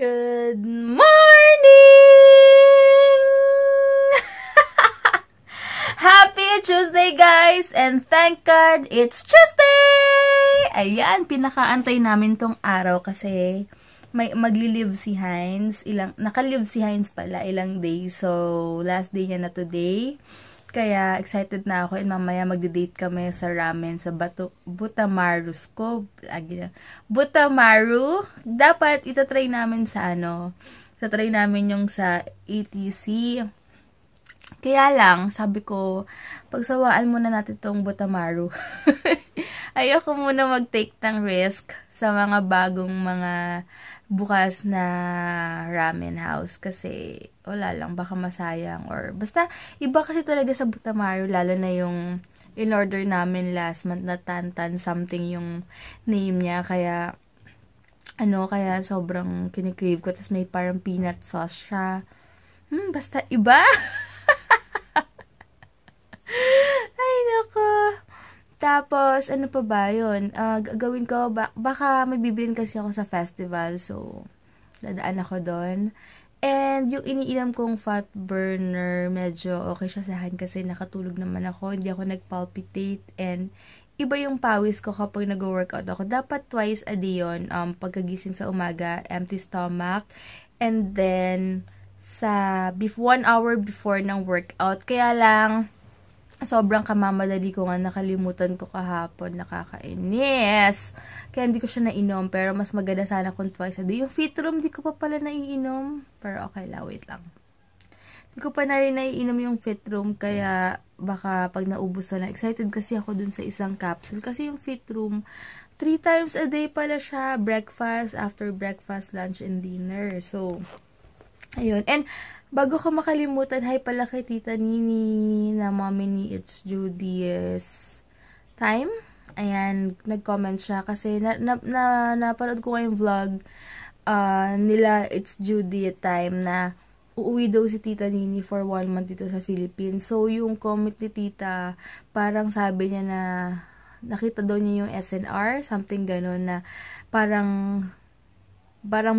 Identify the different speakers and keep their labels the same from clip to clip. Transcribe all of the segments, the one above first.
Speaker 1: Good morning! Happy Tuesday, guys! And thank God, it's Tuesday! Ayan, pinakaantay namin tong araw kasi may magli-live si Heinz. Naka-live si Heinz pala ilang days. So, last day niya na today. Kaya, excited na ako. And mamaya magdi-date kami sa ramen sa Butamaru. Butamaru. Dapat itatry namin sa Itatry namin yung sa ATC. Kaya lang, sabi ko, pagsawaan muna natin tong Butamaru. Ayoko muna mag-take ng risk sa mga bagong mga bukas na ramen house kasi wala lang, baka masayang or basta iba kasi talaga sa Butamaru, lalo na yung in-order namin last month na Tantan something yung name niya, kaya kaya sobrang kinikrave ko. Tapos may parang peanut sauce siya, basta iba. Ay nako. Tapos, ano pa ba yun? Gagawin ko, baka may bibilin kasi ako sa festival. So, dadaan ako doon. And, yung iniinom kong fat burner, medyo okay siya sa akin kasi nakatulog naman ako. Hindi ako nagpalpitate. And, iba yung pawis ko kapag nag-workout ako. Dapat twice a day yun. Pagkagising sa umaga, empty stomach. And then, 1 hour before ng workout. Kaya lang, sobrang kamamadali ko nga, nakalimutan ko kahapon, nakakainis. Kaya hindi ko siya nainom, pero mas maganda sana kung twice a day. Yung Fit Room, di ko pa pala naiinom. Pero okay lang, wait lang. Di ko pa na rin naiinom yung Fit Room, kaya baka pag naubos na. Excited kasi ako dun sa isang capsule. Kasi yung Fit Room, 3 times a day pala siya. Breakfast, after breakfast, lunch, and dinner. So, ayun. And, bago ko makalimutan, hi pala kay Tita Nini na mommy ni It's Judy's time. Ayan, nag-comment siya kasi napanood ko yung vlog nila It's Judy time na uuwi daw si Tita Nini for 1 month dito sa Philippines. So, yung comment ni Tita, parang sabi niya na nakita daw niya yung SNR, something gano'n na parang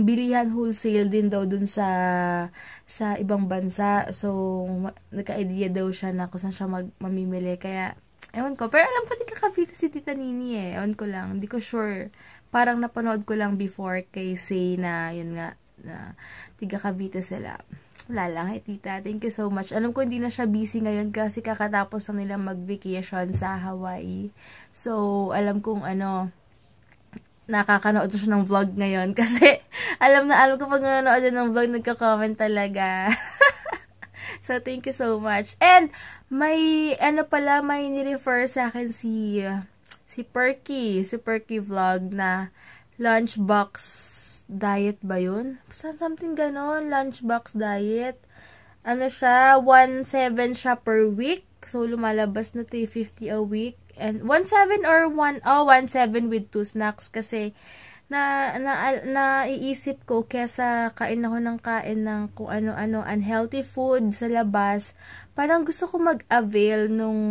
Speaker 1: bilihan wholesale din daw dun sa ibang bansa. So, nagka-idea daw siya na kung saan siya mamimili. Kaya, ewan ko. Pero alam ko, di kakabita si Tita Nini eh. Ewan ko lang. Hindi ko sure. Parang napanood ko lang before kay Say na, yun nga, na tiga Cavite sila. Wala lang. Hey, Tita. Thank you so much. Alam ko, hindi na siya busy ngayon kasi kakatapos na nila mag-vacation sa Hawaii. So, alam kong nakakanood siya ng vlog ngayon kasi alam ko pag nanonood ng vlog, nagka-comment talaga. So, thank you so much. And, may ni-refer sa akin si Perky. Si Perky vlog na lunchbox diet ba yun? Something ganon, lunchbox diet. Ano siya, 1.7 siya per week. So, lumalabas na 350 a week. And 1.7 or 1.7 with 2 snacks kasi naiisip ko kesa kain ako ng kung ano-ano unhealthy food sa labas, parang gusto ko mag-avail nung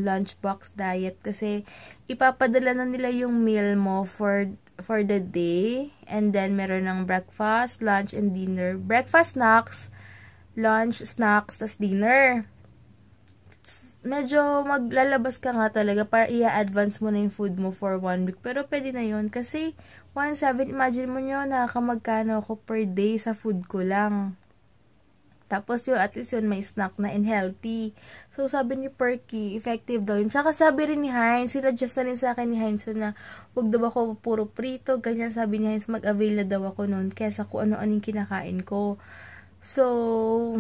Speaker 1: lunchbox diet kasi ipapadala na nila yung meal mo for the day, and then meron ng breakfast, lunch, and dinner. Breakfast, snacks, lunch, snacks, tas dinner. Medyo maglalabas ka nga talaga para i-advance mo na yung food mo for 1 week. Pero pwede na yun kasi 1.7, imagine mo nyo, nakakamagkano ako per day sa food ko lang. Tapos yun, at least yun, may snack na and healthy. So, sabi ni Perky, effective daw yun. Tsaka sabi rin ni Heinz, sinadjust na rin sa akin ni Heinz na huwag daw ako puro prito. Ganyan sabi ni Heinz, mag-avail na daw ako nun kesa kung ano-ano yung kinakain ko. So,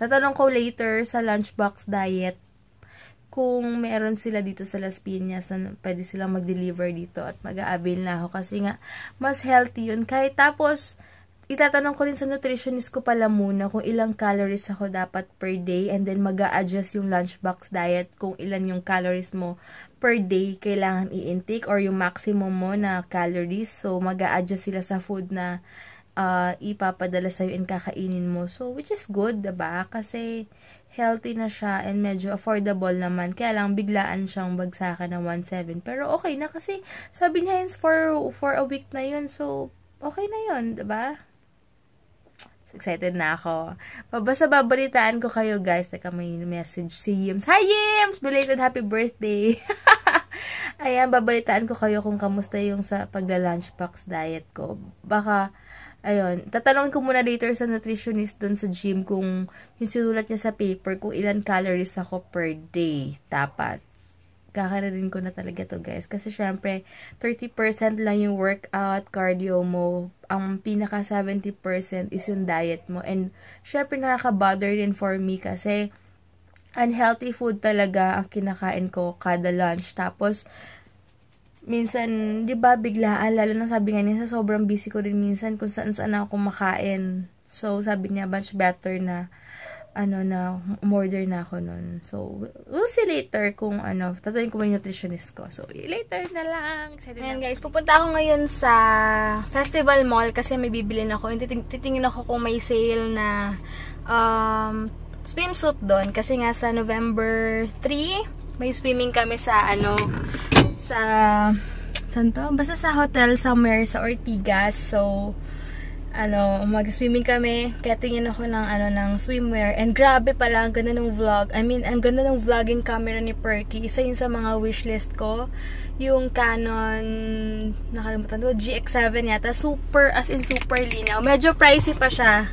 Speaker 1: tatanong ko later sa lunchbox diet kung meron sila dito sa Las Piñas na pwede silang mag-deliver dito at mag-a-avail na ako kasi nga mas healthy yun. Kahit tapos, itatanong ko rin sa nutritionist ko pala muna kung ilang calories ako dapat per day, and then mag-a-adjust yung lunchbox diet kung ilan yung calories mo per day kailangan i-intake or yung maximum mo na calories. So, mag-a-adjust sila sa food na ipapadala sa'yo and kakainin mo. So, which is good, diba? Kasi, healthy na siya and medyo affordable naman. Kaya lang, biglaan siyang bagsakan ng 1.7. Pero, okay na kasi, sabi niya, for a week na yun. So, okay na yun, diba? Excited na ako. Basta babalitaan ko kayo, guys. Teka, may message si Yims. Hi, Yims! Belated happy birthday! Ayan, babalitaan ko kayo kung kamusta yung sa pagla-lunchbox diet ko. Baka, ayun, tatanungin ko muna later sa nutritionist dun sa gym kung yung sinulat niya sa paper kung ilan calories ako per day dapat. Kakararin ko na talaga to, guys. Kasi, syempre, 30% lang yung workout, cardio mo. Ang pinaka 70% is yung diet mo. And, syempre, nakaka-bother din for me kasi unhealthy food talaga ang kinakain ko kada lunch. Tapos, minsan, di ba, biglaan, lalo na sabi nga niya, sobrang busy ko rin minsan kung saan-saan ako kumakain. So, sabi niya, much better na na umorder na ako nun. So, we'll see later kung tatuloy ko yung nutritionist ko. So, later na lang.
Speaker 2: Ayan guys, pupunta ako ngayon sa Festival Mall kasi may bibilin ako. Titingin ako kung may sale na swimsuit doon. Kasi nga sa November 3, may swimming kami sa saan to? Basta sa hotel somewhere sa Ortigas. So, mag-swimming kami, kaya tingin ako ng swimwear. And grabe pala, ang ganda ng vlog. I mean, ang ganda ng vlogging camera ni Perky. Isa yun sa mga wishlist ko. Yung Canon, nakalimutan ko, GX7 yata. Super, as in super linaw. Medyo pricey pa siya.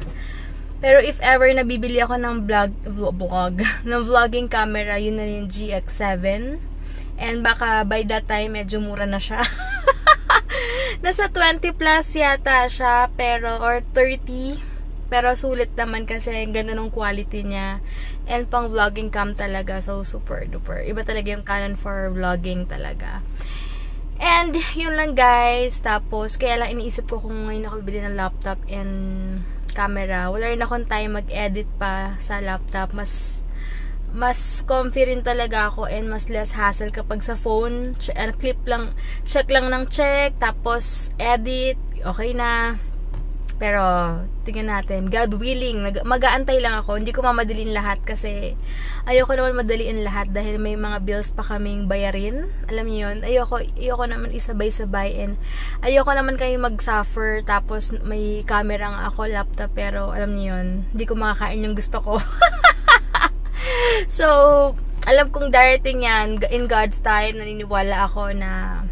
Speaker 2: Pero if ever nabibili ako ng ng vlogging camera, yun na yung GX7. And baka by that time, medyo mura na siya. Nasa 20 plus yata siya, pero, or 30. Pero sulit naman kasi ang ganda ng quality niya. And pang vlogging cam talaga. So, super duper. Iba talaga yung Canon for vlogging talaga. And, yun lang guys. Tapos, kaya lang iniisip ko kung ngayon ako bibili ng laptop and camera. Wala rin akong time mag-edit pa sa laptop. Mas comfy rin talaga ako and mas less hassle kapag sa phone. Check lang ng check, tapos edit, okay na. Pero, tingnan natin, God willing, mag-aantay lang ako. Hindi ko mamadalin lahat kasi ayoko naman madaliin lahat dahil may mga bills pa kaming bayarin. Alam niyo yun, ayoko naman isabay-sabay and ayoko naman kayo mag-suffer tapos may camera nga ako, laptop, pero alam niyo yun, hindi ko makakain yung gusto ko. So, alam kong darating yan, in God's time, naniniwala ako na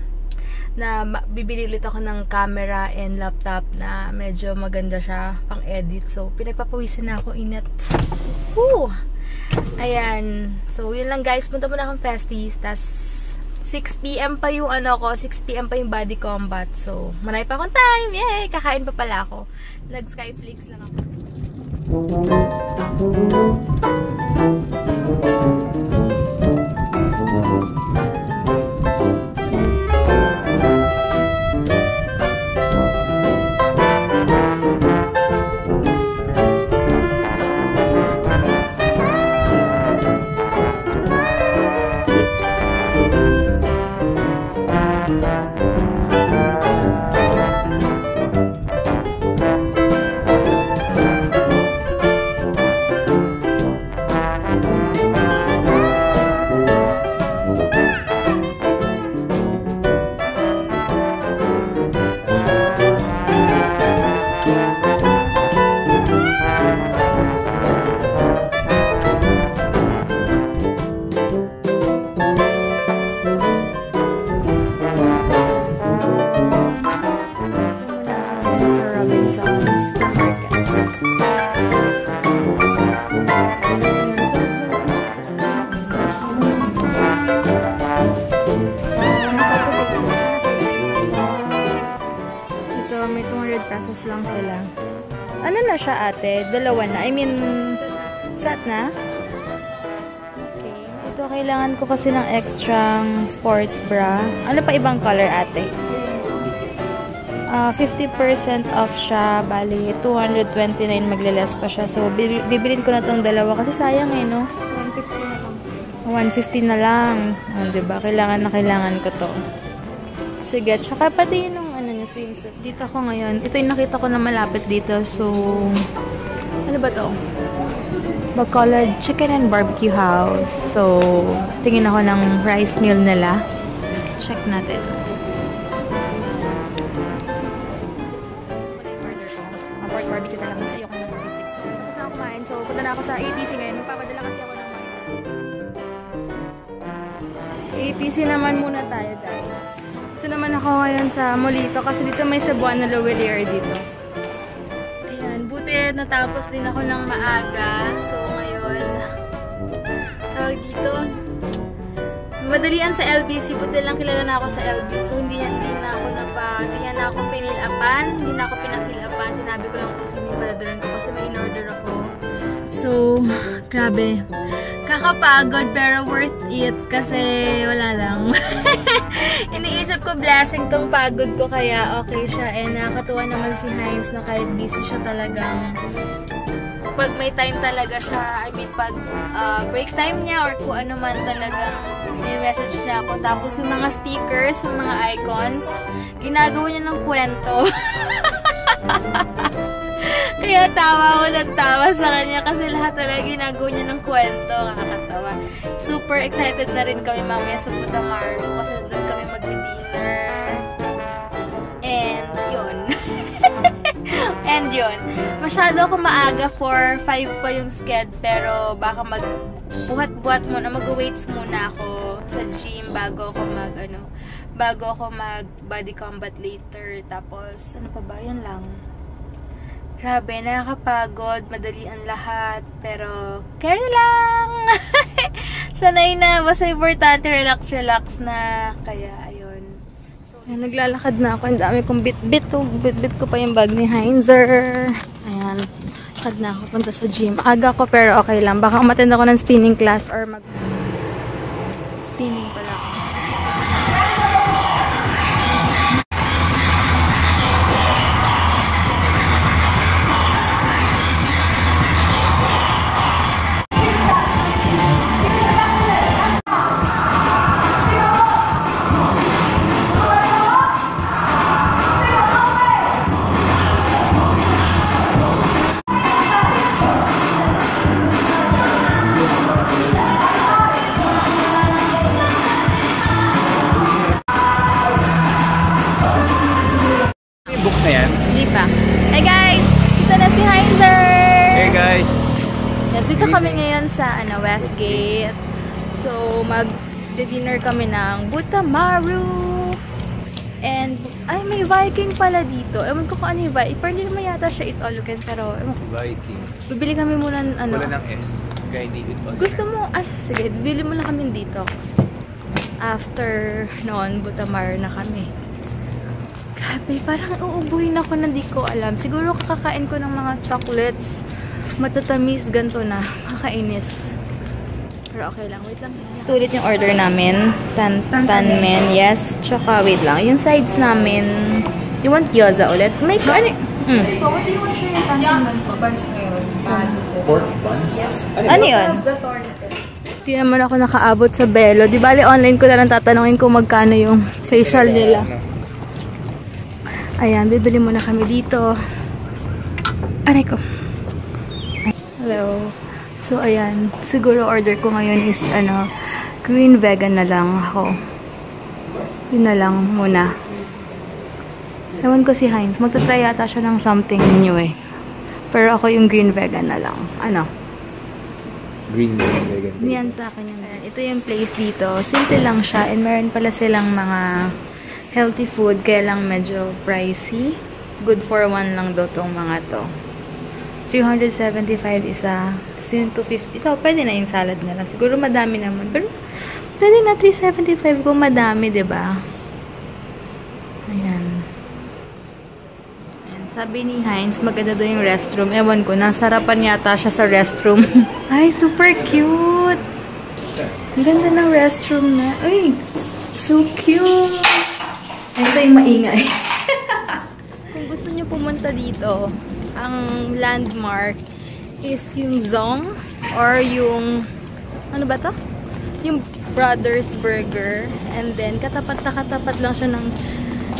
Speaker 2: bibili ulit ako ng camera and laptop na medyo maganda siya pang edit. So, pinagpapawisan na ako, init. Woo! Ayan. So, yun lang guys. Punta muna akong festies. Tas, 6 PM pa yung 6 PM pa yung body combat. So, marami pa akong time. Yay! Kakain pa pala ako. Nag-skyflakes lang ako. Ano na siya ate? Dalawa na. I mean, set na? Okay. So, kailangan ko kasi ng extra sports bra. Ano pa ibang color ate? 50% off siya. Bali, 229 magle-less pa siya. So, bibilin ko na tong dalawa kasi sayang eh, no? 150 na lang. Diba? Kailangan ko to. Sige. Tsaka pati yung swimsuit. Dito ako ngayon. Ito yung nakita ko na malapit dito. So, ano ba to? Bacolod Chicken and Barbecue House. So, tingin ako ng rice meal nila. Check natin. muna ako sa ATC ngayon. Magpapadala kasi ako ng mga ATC naman muna tayo, guys. Ito naman ako ngayon sa Molito kasi dito may Cebuana Lowelier dito. Ayan, buti natapos din ako ng maaga. So, ngayon, tawag dito, madalian sa LBC. Buti lang kilala na ako sa LBC. So, hindi na ako pinil-upan. Hindi na ako pinafil-upan. Sinabi ko lang kung sino yung padadalan ko kasi may in-order ako. So, grabe. Kakapagod pero worth it kasi wala lang. Iniisip ko blessing tong pagod ko kaya okay siya. And nakakatuwa naman si Heinz na kahit busy siya talagang pag may time talaga siya, I mean pag break time niya or kung ano man talagang i-message niya ako. Tapos yung mga stickers, yung mga icons, ginagawa niya ng kwento. Kaya tawa ko ng tawa sa kanya kasi lahat talaga ginagawa niya ng kwento. Kakatawa. Super excited na rin kami mamaya sa Butamaru kasi doon kami mag-dinner. And yun. And yun. Masyado ako maaga for 5 pa yung sked pero baka buhat-buhat muna, mag-weights muna ako sa gym bago ako mag body combat later. Tapos ano pa ba? Yan lang. Grabe, nakakapagod, madali ang lahat, pero carry lang! Sanay na, basta importante, relax na, kaya ayun. So, naglalakad na ako, ang dami kong bit-bit ko pa yung bag ni Heinzer. Ayan, lakad na ako, punta sa gym. Aga ko, pero okay lang, baka umattend ako ng spinning class or spinning pala ako. Hey guys! Ito na si Heinzer!
Speaker 3: Hey guys!
Speaker 2: Yes, dito kami ngayon sa Westgate. So, mag-dinner kami ng Butamaru. And, ay, may Viking pala dito. Ewan ko kung ano yung Viking. Pero hindi naman yata siya eat all you can. Pero, ewan ko.
Speaker 3: Viking.
Speaker 2: Bibili kami muna ng ano.
Speaker 3: Wala ng S. Kaya hindi eat all you can.
Speaker 2: Gusto mo, ay, sige. Bibili mo lang kami detox. After noon, Butamaru na kami. Grabe, parang uubuhin ako na di ko alam. Siguro kakakain ko ng mga chocolates. Matatamis, ganito na. Kakainis. Pero okay lang, wait lang. Ito ulit yung order namin. Tanmen, yes. Tsaka, wait lang. Yung sides namin, you want gyoza ulit? May, ano?
Speaker 1: What do you want for your tanmen po? Buns ngayon?
Speaker 3: Pork buns?
Speaker 1: Yes.
Speaker 2: Ano yun? Di naman ako nakaabot sa Belo. Di bali, online ko na lang tatanungin kung magkano yung facial nila. Ayan, bibili muna kami dito. Aray ko. Hello. So, ayan. Siguro order ko ngayon is, green vegan na lang ako. Yun na lang muna. Ewan ko si Heinz. Magtatry yata siya ng something new eh. Pero ako yung green vegan na lang. Ano?
Speaker 3: Green vegan.
Speaker 2: Yan sa akin yung vegan. Ito yung place dito. Simple lang siya. And meron pala silang mga healthy food, kaya lang medyo pricey. Good for one lang daw tong mga to. 375 isa. So yung 250. Ito, pwede na yung salad nila. Siguro madami naman. Pero, pwede na 375 kung madami, diba? Ayan. Ayan. Sabi ni Heinz, maganda daw yung restroom. Ewan ko, nasarapan yata siya sa restroom. Ay, super cute! Ang ganda ng restroom na. Uy! So cute! Ito yung maingay. Kung gusto nyo pumunta dito, ang landmark is yung Zong or yung, ano ba to? Yung Brothers Burger. And then, katapat na katapat lang siya ng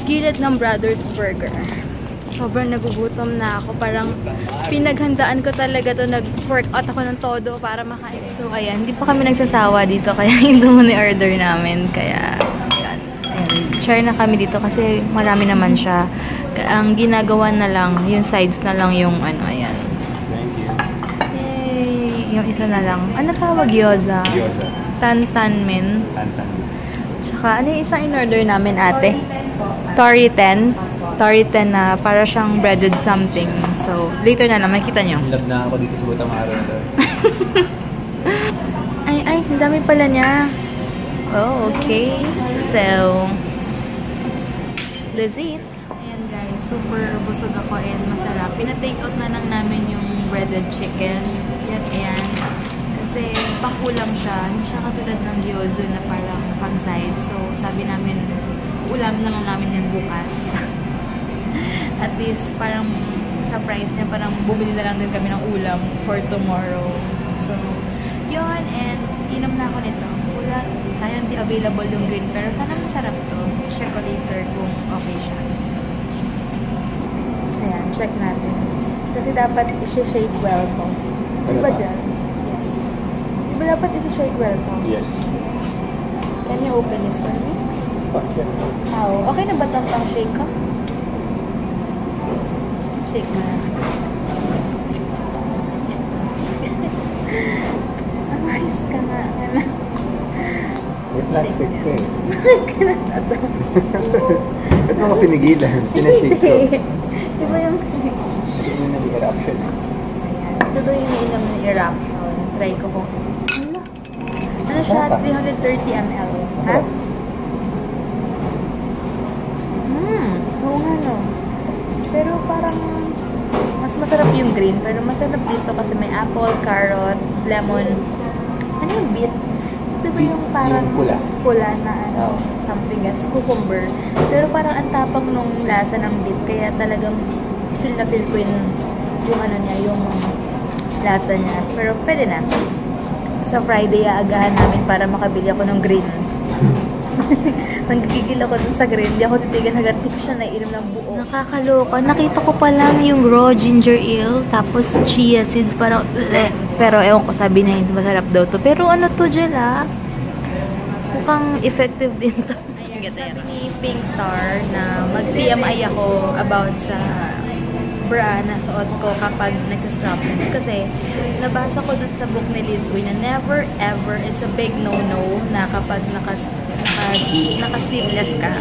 Speaker 2: gilid ng Brothers Burger. Sobrang nagugutom na ako. Parang pinaghandaan ko talaga to. Nag-workout ako ng todo para makain. So, ayan. Hindi pa kami nagsasawa dito. Kaya ito muna order namin. Kaya, share na kami dito kasi marami naman siya. Ang ginagawa na lang, yung sides na lang yung ayan.
Speaker 3: Thank you.
Speaker 2: Yay!
Speaker 1: yung isa na lang. Ano tawag? Gyoza.
Speaker 3: Gyoza.
Speaker 1: Tantanmen.
Speaker 3: Tantan.
Speaker 1: Tsaka, ano yung isang in-order namin, ate? Toriten. Toriten na para siyang breaded something. So, later na lang, makikita nyo.
Speaker 3: In love na ako dito sa Butang Araw na to.
Speaker 1: Ay, ang dami pala niya. Oh, okay. So, let's eat. Ayan guys, super busog ako and masarap. Pina-take out na lang namin yung breaded chicken. Ayan. Kasi pang-ulam siya. Hindi siya katulad ng gyozo na parang pang-side. So, sabi namin, ulam na lang namin yan bukas. At least, parang sa price niya, parang bumili na lang din kami ng ulam for tomorrow. So, yun. And, inom na ako nito. Wala, sayang di available yung green. Pero sana masarap to. Check ko later kung okay siya. Ayan, check natin. Kasi dapat isi-shake well to. Diba dyan? Yes. Diba dapat isi-shake well to?
Speaker 3: Yes.
Speaker 1: Can you open this for me?
Speaker 3: Okay.
Speaker 1: Oh, okay na ba itong pang-shake ko? Shake na. Ayos ka nga.
Speaker 3: May plastic ko eh. Ba't mo ko pinigilan? Pinashake ko.
Speaker 1: Diba yung...
Speaker 3: Ito yung nag-eruption.
Speaker 1: Ayan. Ito doon yung nailam na eruption. Try ko kung... Ano siya? 330 ml. Ha? Oo nga no. Pero parang... Mas masarap yung green. Pero masarap dito kasi may apple, carrot, lemon. Ano yung beet? Ito ba yung parang...
Speaker 3: Yung pula.
Speaker 1: Pula na ano, something else. Cucumber. Pero parang ang tapang nung lasa ng beet. Kaya talagang feel na feel ko yung ano niya, yung lasa niya. Pero pwede na. Sa Friday, aagahan namin para makabili ako ng green. Nanggigil ako dun sa green. Hindi ako titigan hanggang di ko siya nainom ng buo. Nakakaloka. Nakita ko pa lang yung raw ginger ale. Tapos chia seeds. Parang, pero ewan ko, sabi na yun, masarap daw to. Pero ano to, Jel, ah? Mukhang effective din to. Ayan, sabi ni Pink Star na mag-TMI ako about sa bra na suot ko kapag nagsa-strapless. Kasi nabasa ko dun sa book ni Liz Uy na never ever, it's a big no-no na kapag naka-sleeveless ka,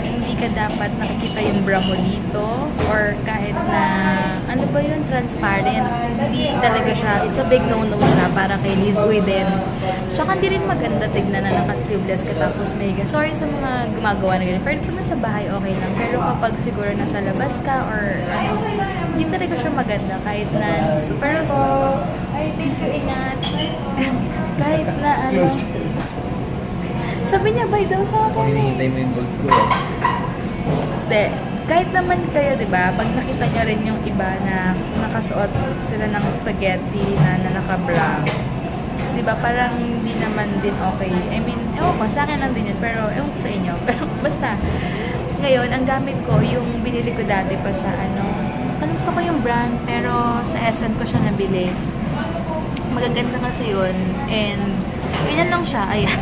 Speaker 1: hindi ka dapat nakikita yung bra mo dito or kahit na ano ba yun, transparent. Hindi talaga siya, it's a big no-no siya para kay Liz Uy din. Tsaka hindi rin maganda tignan na naka-sleeveless ka tapos may sorry sa mga gumagawa na ganyan. Pero kung nasa bahay, okay lang. Pero kapag siguro nasa labas ka or ano, hindi talaga siya maganda kahit na pero ay, thank you, ingat. Kahit na ano, sabi niya, bye daw sa akin.
Speaker 3: Hinihintay mo yung gold ko eh.
Speaker 1: Hindi. Kahit naman kayo, di ba, pag nakita niyo rin yung iba na nakasuot sila ng spaghetti na naka-bra, di ba, parang hindi naman din okay. I mean, ewan ko, sa akin lang din yun, pero ewan ko sa inyo. Pero basta, ngayon, ang gamit ko, yung binili ko dati pa sa ano, kalimutan ko yung brand, pero sa SM ko siya nabili. Magaganda kasi yun, and ganyan lang siya, ayan.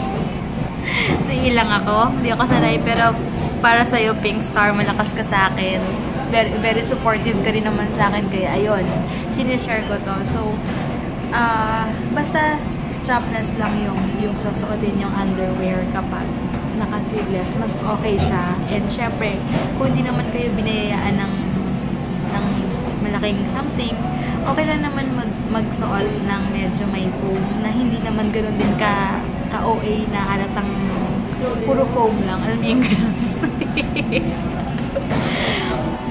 Speaker 1: Naiilang ako, hindi ako sanay, pero para sa'yo, Pink Star, malakas ka sa akin. Very, very supportive ka rin naman sa akin, kaya ayun, sinishare ko to. So, basta strapless lang yung susuotin yung underwear kapag naka-sleeveless, mas okay siya. And syempre, kung hindi naman kayo binayaan ng malaking something, okay lang naman magsuot ng medyo may foam na hindi naman ganoon din ka-OA na halatang puro foam lang. Alam mo yung gano'n.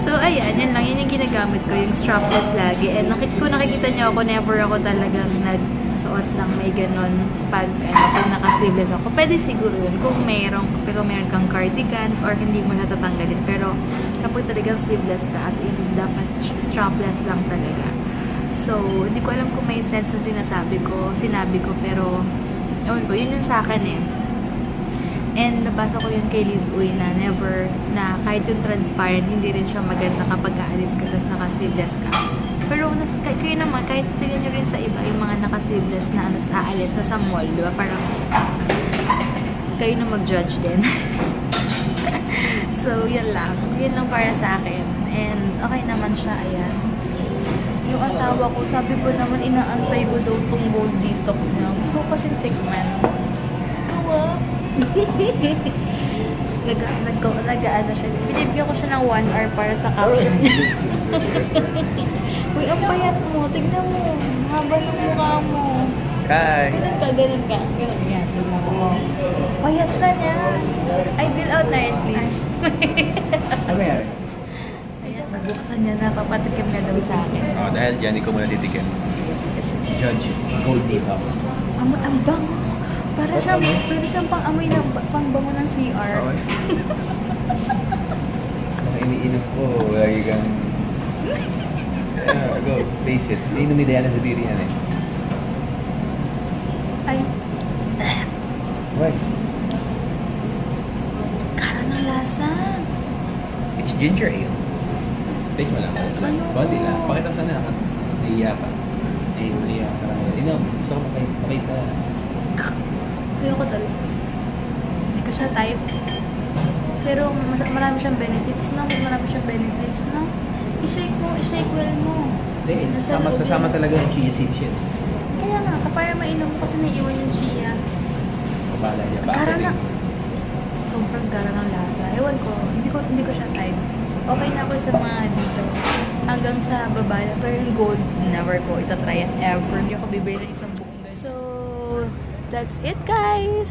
Speaker 1: So, ayan. Yan lang. Yun yung ginagamit ko. Yung strapless lagi. And kung nakikita nyo ako, never ako talagang nagsuot ng may gano'n pag naka-sleeveless ako. Pwede siguro yun kung meron kang cardigan or hindi mo natatanggalin. Pero kapag talagang sleeveless ka, as in, dapat strapless lang talaga. So, hindi ko alam kung may sense na sinabi ko, pero ewan ko, yun yung sa akin eh. And nabasa ko yun kay Liz Uy na never, na kahit yung transparent, hindi rin siya maganda kapag aalis ka, tapos naka-sleeveless ka. Pero kayo naman, kahit tingnan nyo rin sa iba, yung mga naka-sleeveless na aalis na sa mall, diba? Parang kayo na mag-judge din. So, yun lang. Yun lang para sa akin. And okay naman siya, ayan. Yung asawa ko, sabi ko naman, inaantay ko daw tong gold detox niya. Gusto ko kasing tikman. Gawa. Nag-ano siya. Binibigyan ko siya ng 1 hour para sa caption niya. Uy, ang payat mo. Tignan mo. Haba ng mukha mo.
Speaker 3: Hi!
Speaker 1: Ganun ka. Ganun yan. Tignan mo. Payat na niya. Ay, bill out na yun, please.
Speaker 3: Ano yan?
Speaker 1: Ayan, nabuksan niya na. Papatikim ka daw sa akin.
Speaker 3: Oh, dahil dyan, hindi ko muna titikin. Judge, gold detox.
Speaker 1: Ang bango. Para siyang, pwede siyang pang-amoy ng pang-bango ng CR.
Speaker 3: Mga iniinom ko, lagi kang... Yeah, go, face it. Iinom ni Diana sa diri yan eh.
Speaker 1: Ay,
Speaker 3: Why?
Speaker 1: kara ng lasa.
Speaker 3: It's ginger ale. Taste mo lang. Body lang. Pakita mo sana. Naiiya ka. Naiiya ka. Inom. Gusto ko makita.
Speaker 1: Ayoko tol. Hindi ko siya type. Pero marami siyang benefits, no? Mas marami siyang benefits, no? I-shake well mo.
Speaker 3: Hindi,
Speaker 1: Nasa loob
Speaker 3: kasama
Speaker 1: yun.
Speaker 3: talaga yung chia seeds yun.
Speaker 1: Kaya nga, para mainom mo kasi naiiwan yung chia.
Speaker 3: Kabala niya.
Speaker 1: Gara
Speaker 3: Bakit
Speaker 1: na.
Speaker 3: eh?
Speaker 1: Sobrang gara ng lasa. Ewan ko, hindi ko siya type. Okay na ako sa mga dito. Hanggang sa baba na. Pero yung gold, never ko itatry it ever. Hindi ako bibili ng isang buong ganun. So, that's it guys.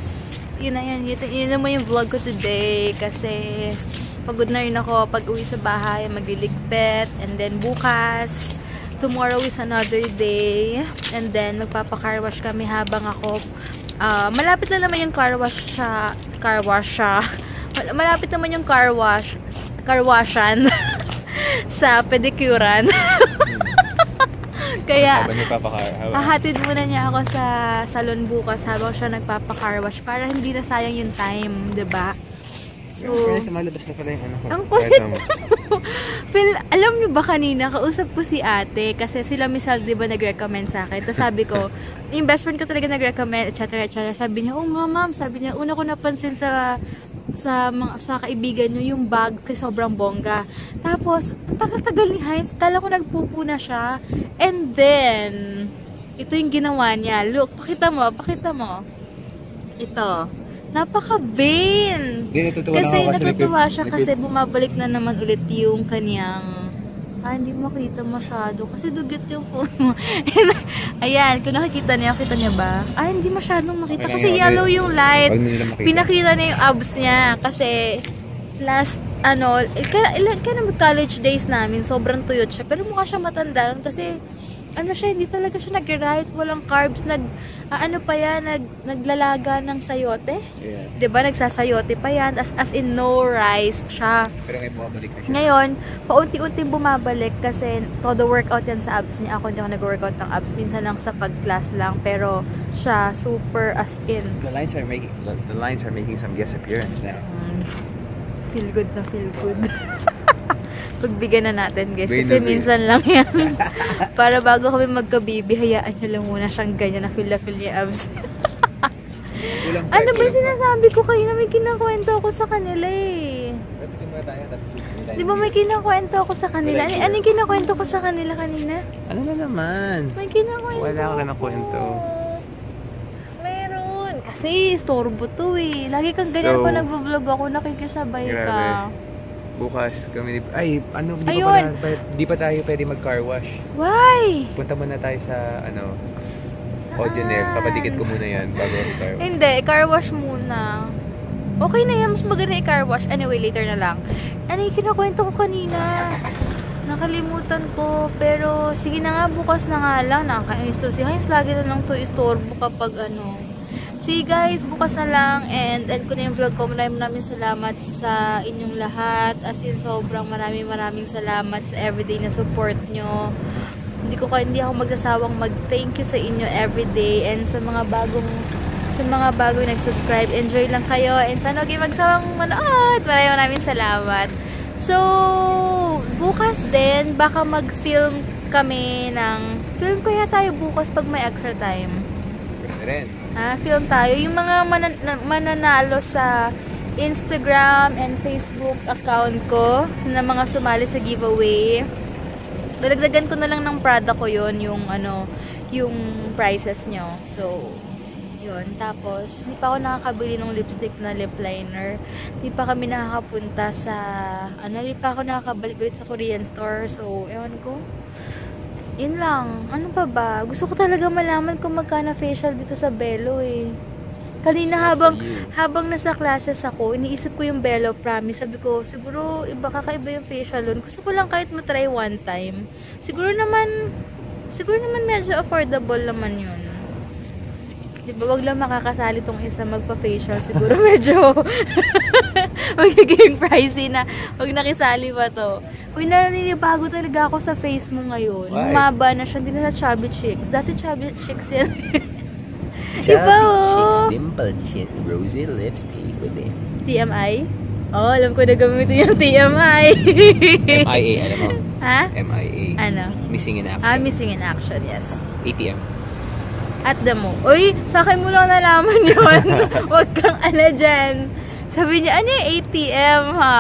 Speaker 1: Yun na yan. Yun naman yung vlog ko today. Kasi pagod na rin ako pag uwi sa bahay. Magliligpit. And then bukas, tomorrow is another day. And then magpapacar wash kami habang ako. Malapit na naman yung car wash siya. Malapit naman yung car washan sa pedicurean. Kaya hahatid muna niya ako sa salon bukas habang siya nagpapa-car wash para hindi na sayang yung time, 'di ba? So,
Speaker 3: malabas na pala yung ano ko.
Speaker 1: ang kulit. Phil, alam niyo ba kanina, kausap ko si ate kasi sila Misal, 'di ba, nag-recommend sa akin. Tapos sabi ko, yung best friend ko talaga nag-recommend, etc. Sabi niya, "Oh, ma'am," sabi niya, "una ko napansin sa kaibigan niyo yung bag kasi sobrang bongga." Tapos, tagal-tagal ni Heinz, kala ko nagpupo na siya. And then, ito yung ginawa niya. Look, pakita mo. Ito. Napaka-vain. Kasi natutuwa siya kasi bumabalik na naman ulit yung kanyang... hindi makita masyado kasi dugyot yung phone mo. Ayan, kung nakikita niya ba? Hindi masyadong makita kasi yellow yung light. Pinakita niya yung abs niya kasi last, kaya college days namin, sobrang tuyot siya. Pero mukha siya matanda kasi hindi talaga siya nag-rice, walang carbs, naglalaga ng sayote. Yeah. 'Di ba? Nagsasayote pa yan, as in no rice siya.
Speaker 3: Pero ngayon bumabalik na siya.
Speaker 1: Ngayon, paunti-unting bumabalik kasi todo workout yan sa abs niya. Ako hindi ako nag-workout ng abs, minsan lang sa pag-class lang, pero siya super as in.
Speaker 3: The lines are making some guest appearance now.
Speaker 1: Feel good na feel good. Pagbigyan na natin guys kasi minsan lang yan. Para bago kami magkabibi, hayaan nyo lang muna siyang ganyan na feel niya abs. Ano ba sinasabi ko kayo na may kinakwento ako sa kanila eh? Di ba may kinakwento ako sa kanila? Ano yung kinakwento ko sa kanila kanina?
Speaker 3: Ano na naman?
Speaker 1: May kinakwento.
Speaker 3: Wala ka na kwento.
Speaker 1: Meron. Kasi storbo to eh. Lagi kang ganyan pa nag-vlog ako, nakikisabay ka.
Speaker 3: Bukas kami di pa tayo pwede mag-car wash.
Speaker 1: Why?
Speaker 3: Punta muna tayo sa Audionaire. Papadikit ko muna yan bago mag-car wash.
Speaker 1: Hindi, car wash muna. Okay na yan, mas maganda i-car wash. Anyway, later na lang. Ano yung kinakwento ko kanina? Nakalimutan ko. Pero sige na nga, bukas na nga lang. Nakakainis to. Si Heinz lagi na lang to istorbo kapag See guys, bukas na lang and end ko na yung vlog ko. Maraming salamat sa inyong lahat. As in, sobrang maraming salamat sa everyday na support nyo. Hindi ako magsasawang mag-thank you sa inyo everyday and sa mga bagong nag-subscribe. Enjoy lang kayo and sana huwag magsawang manood. Maraming salamat. So, bukas din, baka mag-film kami film kaya tayo bukas pag may extra time. Film tayo. Yung mga mananalo sa Instagram and Facebook account ko na mga sumali sa giveaway.
Speaker 2: Dalagdagan ko na lang ng product ko yun, yung ano, yung prices nyo. So, yun. Tapos, hindi pa ako nakakabili ng lipstick na lip liner. Hindi pa kami nakakapunta sa, hindi pa ako nakakabalik ulit sa Korean store. So, ewan ko. Yun lang. Ano pa ba? Gusto ko talaga malaman kung magkano facial dito sa Belo eh. Kanina habang nasa classes ako, iniisip ko yung Belo, promise. Sabi ko, siguro kakaiba yung facial doon. Gusto ko lang kahit matry one time. Siguro naman medyo affordable naman yun. Diba, wag lang makakasali tong isa magpa-facial. Siguro medyo magiging pricey na wag nakisali pa to. Uy, naninibago talaga ako sa face mo ngayon. Umaba na siya, hindi na sa chubby chicks. Dati chubby chicks yan.
Speaker 4: Chubby cheeks, dimple chin, rosy lips, ulit.
Speaker 2: TMI? Oh, alam ko na gamitin yung TMI.
Speaker 3: MIA, alam mo?
Speaker 2: Ha?
Speaker 3: MIA.
Speaker 2: Ano?
Speaker 3: Missing in action.
Speaker 2: Missing in action, yes.
Speaker 3: ATM.
Speaker 2: At the mo. Uy, sa akin mo lang nalaman yun. Huwag kang dyan. Sabi niya, ano yung ATM ha?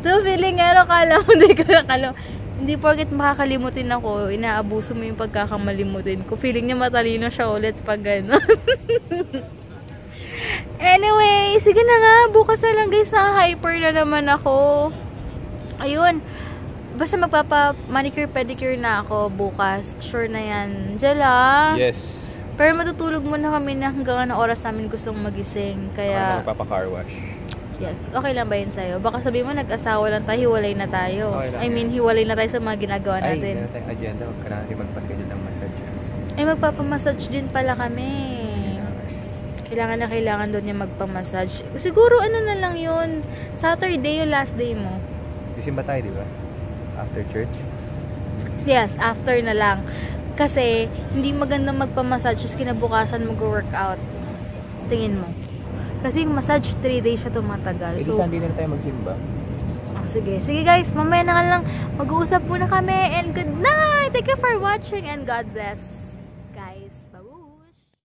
Speaker 2: So, feeling kala mo, hindi porket makakalimutin ako, inaabuso mo yung pagkakamalimutin ko. Feeling niya matalino siya ulit pag gano'n. Anyway, sige na nga. Bukas na lang guys, naka-hyper na naman ako. Ayun. Basta magpapa-manicure, pedicure na ako bukas. Sure na yan. Jala.
Speaker 3: Yes.
Speaker 2: Pero matutulog muna kami na hanggang anong oras namin gustong magising. Kaya,
Speaker 3: Magpapa-car wash.
Speaker 2: yes. Okay lang ba yun sa'yo? Baka sabihin mo, nag-asawa lang tayo, hiwalay na tayo.
Speaker 3: Okay lang.
Speaker 2: I mean, hiwalay na tayo sa mga ginagawa
Speaker 3: Ay,
Speaker 2: natin.
Speaker 3: meron tayong agenda. Huwag ka natin magpaschedule ng massage.
Speaker 2: Ay, magpapamassage din pala kami. Kailangan doon niya magpamassage. Siguro, ano na lang yun. Saturday yung last day mo.
Speaker 3: Bisimba tayo, di ba? After church?
Speaker 2: Yes, after na lang. Kasi, hindi maganda magpamassage tapos kinabukasan mag-workout. Tingin mo. Kasi yung massage, 3 days siya tumatagal.
Speaker 3: So, Sunday na tayo mag-gym ba?
Speaker 2: Sige. Sige guys, mamaya na lang mag-uusap muna kami. And good night! Thank you for watching and God bless.